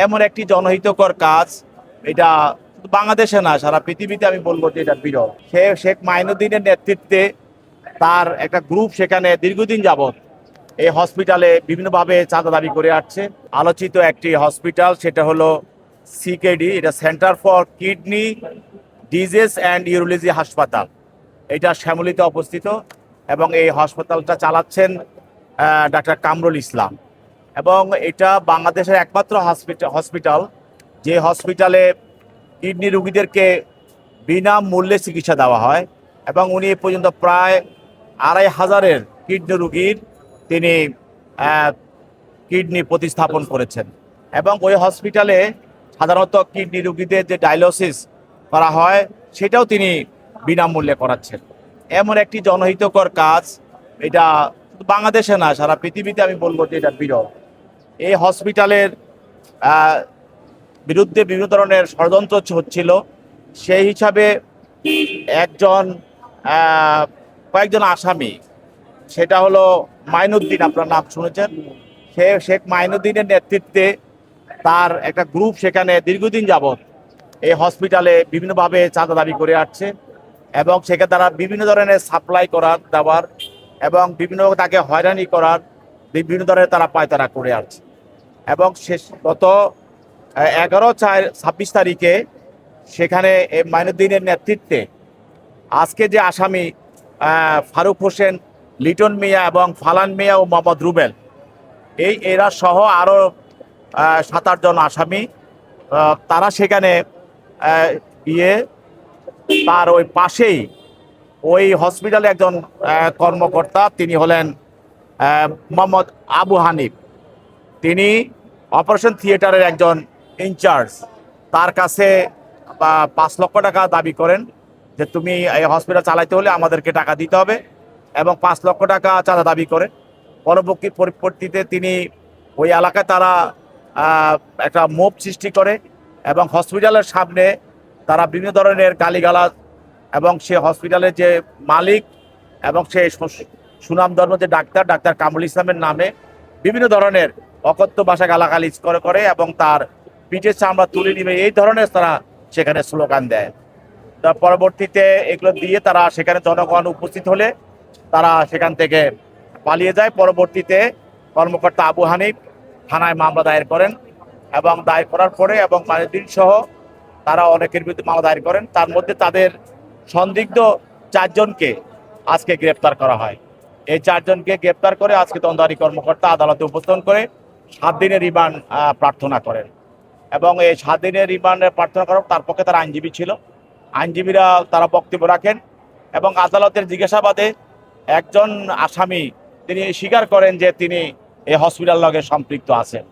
এমন একটি জনহিতকর কাজ, এটা শুধু বাংলাদেশে না সারা পৃথিবীতে আমি বলবো যে এটা বিরল। শেখ মাইনুদ্দিনের নেতৃত্বে তার একটা গ্রুপ সেখানে দীর্ঘদিন যাবৎ এই হসপিটালে বিভিন্নভাবে চাঁদা দাবি করে আসছে। আলোচিত একটি হসপিটাল, সেটা হলো সিকেডি, এটা centre for kidney disease and urology হাসপাতাল। এটা শ্যামলীতে অবস্থিত এবং এই হাসপাতালটা চালাচ্ছেন ডাক্তার কামরুল ইসলাম। এবং এটা বাংলাদেশের একমাত্র হসপিটাল যে হসপিটালে কিডনি রোগীদেরকে বিনামূল্যে চিকিৎসা দেওয়া হয়। এবং উনি এ পর্যন্ত প্রায় ২৫০০ কিডনি রোগীর তিনি কিডনি প্রতিস্থাপন করেছেন। এবং ওই হসপিটালে সাধারণত কিডনি রোগীদের যে ডায়ালিসিস করা হয় সেটাও তিনি বিনামূল্যে করাচ্ছেন। এমন একটি জনহিতকর কাজ, এটা শুধু বাংলাদেশে না সারা পৃথিবীতে আমি বলবো যে এটা বিরল। এই হসপিটালের বিরুদ্ধে বিভিন্ন ধরনের ষড়যন্ত্র হচ্ছিল। সেই হিসাবে কয়েকজন আসামি, সেটা হলো মাইনুদ্দিন, আপনার নাম শুনেছেন, শেখ মাইনুদ্দিনের নেতৃত্বে তার একটা গ্রুপ সেখানে দীর্ঘদিন যাবৎ এই হসপিটালে বিভিন্নভাবে চাঁদা দাবি করে আসছে এবং সেখানে তারা বিভিন্ন ধরনের সাপ্লাই করার দেওয়ার এবং বিভিন্ন তাকে হয়রানি করার বিভিন্ন ধরনের তারা পায়তারা করে আসছে। এবং গত 11/4/26 তারিখে সেখানে এই মাইনুদ্দিনের নেতৃত্বে আজকে যে আসামি ফারুক হোসেন, লিটন মিয়া এবং ফালান মিয়া ও মোহাম্মদ রুবেল, এরা সহ আরও 7-8 জন আসামি, তারা সেখানে গিয়ে তার ওই পাশেই ওই হসপিটালে একজন কর্মকর্তা, তিনি হলেন মোহাম্মদ আবু হানিফ, তিনি অপারেশন থিয়েটারের একজন ইনচার্জ, তার কাছে 5 লক্ষ টাকা দাবি করেন যে তুমি এই হসপিটাল চালাইতে হলে আমাদেরকে টাকা দিতে হবে, এবং 5 লক্ষ টাকা চাঁদা দাবি করেন। পরবর্তীতে তিনি ওই এলাকায় তারা একটা মোব সৃষ্টি করে এবং হসপিটালের সামনে তারা বিভিন্ন ধরনের গালিগালাজ এবং সে হসপিটালের যে মালিক এবং সে সুনামধন্য যে ডাক্তার কামরুল ইসলামের নামে বিভিন্ন ধরনের অকথ্য ভাষা গালাগালিজ করে এবং তার পিঠের চামড়া তুলে নিবে, এই ধরনের তারা সেখানে স্লোগান দেয়। তার পরবর্তীতে এগুলো দিয়ে তারা সেখানে জনগণ উপস্থিত হলে তারা সেখান থেকে পালিয়ে যায়। পরবর্তীতে কর্মকর্তা আবু হানিফ থানায় মামলা দায়ের করেন এবং দায়ের করার পরে এবং মাইনুদ্দিন সহ তারা অনেকের বিরুদ্ধে মামলা দায়ের করেন। তার মধ্যে তাদের সন্দিগ্ধ 4 জনকে আজকে গ্রেপ্তার করা হয়। এই 4 জনকে গ্রেপ্তার করে আজকে তদন্তকারী কর্মকর্তা আদালতে উপস্থাপন করে 7 দিনের রিমান্ড প্রার্থনা করেন। এবং এই 7 দিনের রিমান্ডের প্রার্থনা করার তার পক্ষে তারা আইনজীবী ছিল, আইনজীবীরা তারা বক্তব্য রাখেন এবং আদালতের জিজ্ঞাসাবাদে একজন আসামি তিনি স্বীকার করেন যে তিনি এই হসপিটাল লগে সম্পৃক্ত আছেন।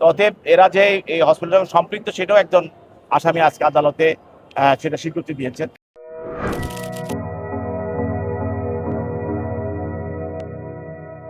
অতএব এরা যে এই হসপিটাল সম্পৃক্ত সেটাও একজন আসামি আজকে আদালতে সেটা স্বীকৃতি দিয়েছেন।